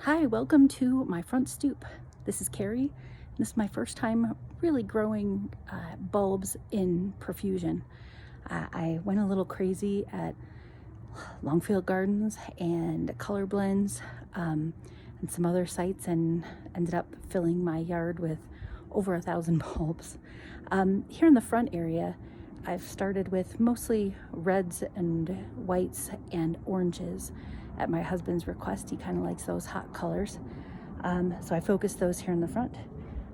Hi, welcome to my front stoop. This is Kerry. This is my first time really growing bulbs in profusion. I went a little crazy at Longfield Gardens and Color Blends and some other sites, and ended up filling my yard with over 1,000 bulbs. Here in the front area, I've started with mostly reds and whites and oranges at my husband's request. He kind of likes those hot colors. So I focused those here in the front.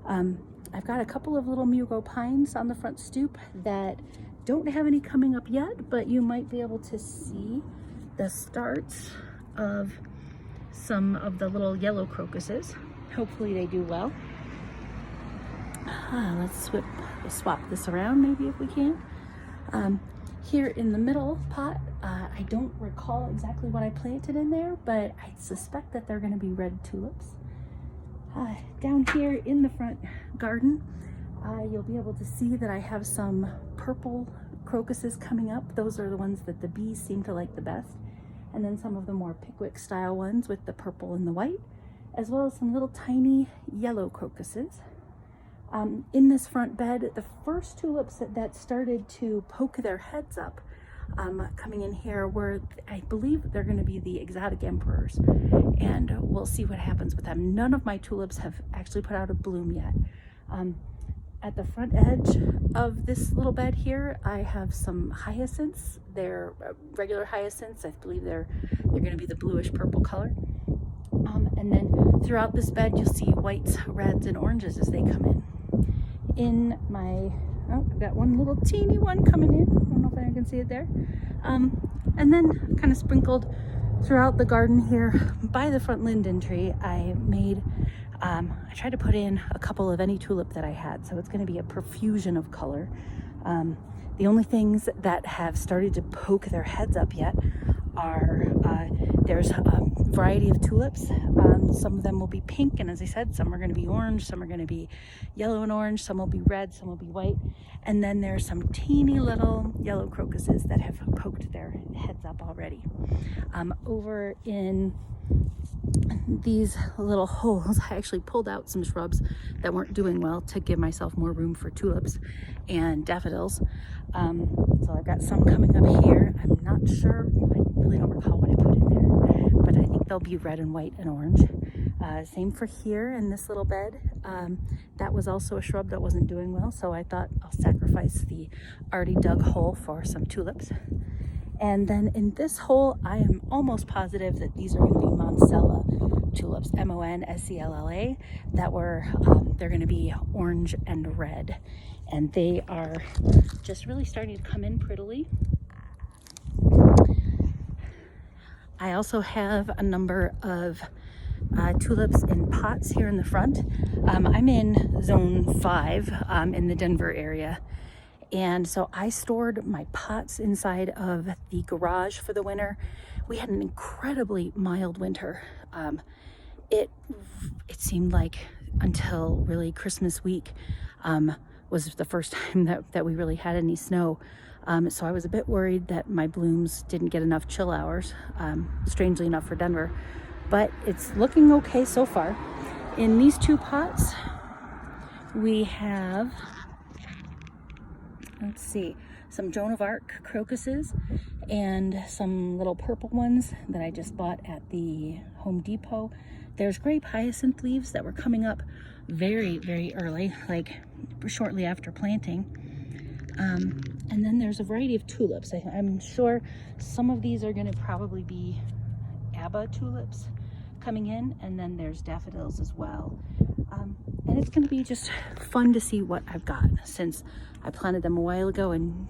I've got a couple of little Mugo pines on the front stoop that don't have any coming up yet, but you might be able to see the starts of some of the little yellow crocuses. Hopefully they do well. Let's swap this around maybe if we can. Here in the middle pot, I don't recall exactly what I planted in there, but I suspect that they're going to be red tulips. Down here in the front garden, you'll be able to see that I have some purple crocuses coming up. Those are the ones that the bees seem to like the best. And then some of the more Pickwick style ones with the purple and the white, as well as some little tiny yellow crocuses. In this front bed, the first tulips that started to poke their heads up coming in here were, I believe they're going to be the exotic emperors, and we'll see what happens with them. None of my tulips have actually put out a bloom yet. At the front edge of this little bed here, I have some hyacinths. They're regular hyacinths. I believe they're going to be the bluish purple color. And then throughout this bed, you'll see whites, reds, and oranges as they come in. I've got one little teeny one coming in. I don't know if anyone can see it there. And then kind of sprinkled throughout the garden here by the front linden tree, I tried to put in a couple of any tulip that I had. So it's going to be a profusion of color. The only things that have started to poke their heads up yet are, there's a variety of tulips. Some of them will be pink, and as I said, some are going to be orange, some are going to be yellow and orange, some will be red, some will be white. And then there's some teeny little yellow crocuses that have poked their heads up already. Over in these little holes, I actually pulled out some shrubs that weren't doing well to give myself more room for tulips and daffodils. So I've got some coming up here. I'm not sure, I really don't recall what I put in there, but I think they'll be red and white and orange. Same for here in this little bed. That was also a shrub that wasn't doing well, so I thought I'll sacrifice the already dug hole for some tulips. And then in this hole, I am almost positive that these are going to be Monsella tulips, Monscella, they're going to be orange and red. And they are just really starting to come in prettily. I also have a number of tulips in pots here in the front. I'm in zone 5 in the Denver area. And so I stored my pots inside of the garage for the winter. We had an incredibly mild winter. It seemed like until really Christmas week was the first time that we really had any snow. So I was a bit worried that my blooms didn't get enough chill hours, strangely enough for Denver. But it's looking okay so far. In these two pots, we have, let's see, some Joan of Arc crocuses and some little purple ones that I just bought at the Home Depot. There's grape hyacinth leaves that were coming up very, very early, like shortly after planting. And then there's a variety of tulips. I'm sure some of these are going to probably be Abba tulips coming in, and then there's daffodils as well. And it's going to be just fun to see what I've got, since I planted them a while ago and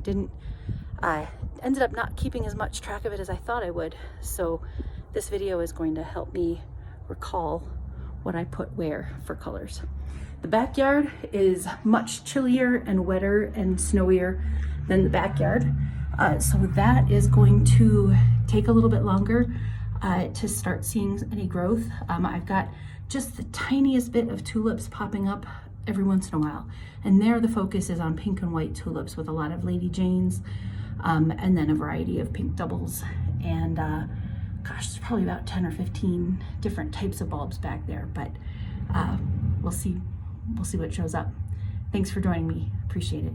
ended up not keeping as much track of it as I thought I would. So this video is going to help me recall what I put where for colors. The backyard is much chillier and wetter and snowier than the backyard. So that is going to take a little bit longer to start seeing any growth. I've got just the tiniest bit of tulips popping up every once in a while. And there the focus is on pink and white tulips with a lot of Lady Janes, and then a variety of pink doubles and gosh, there's probably about 10 or 15 different types of bulbs back there, but we'll see what shows up. Thanks for joining me. Appreciate it.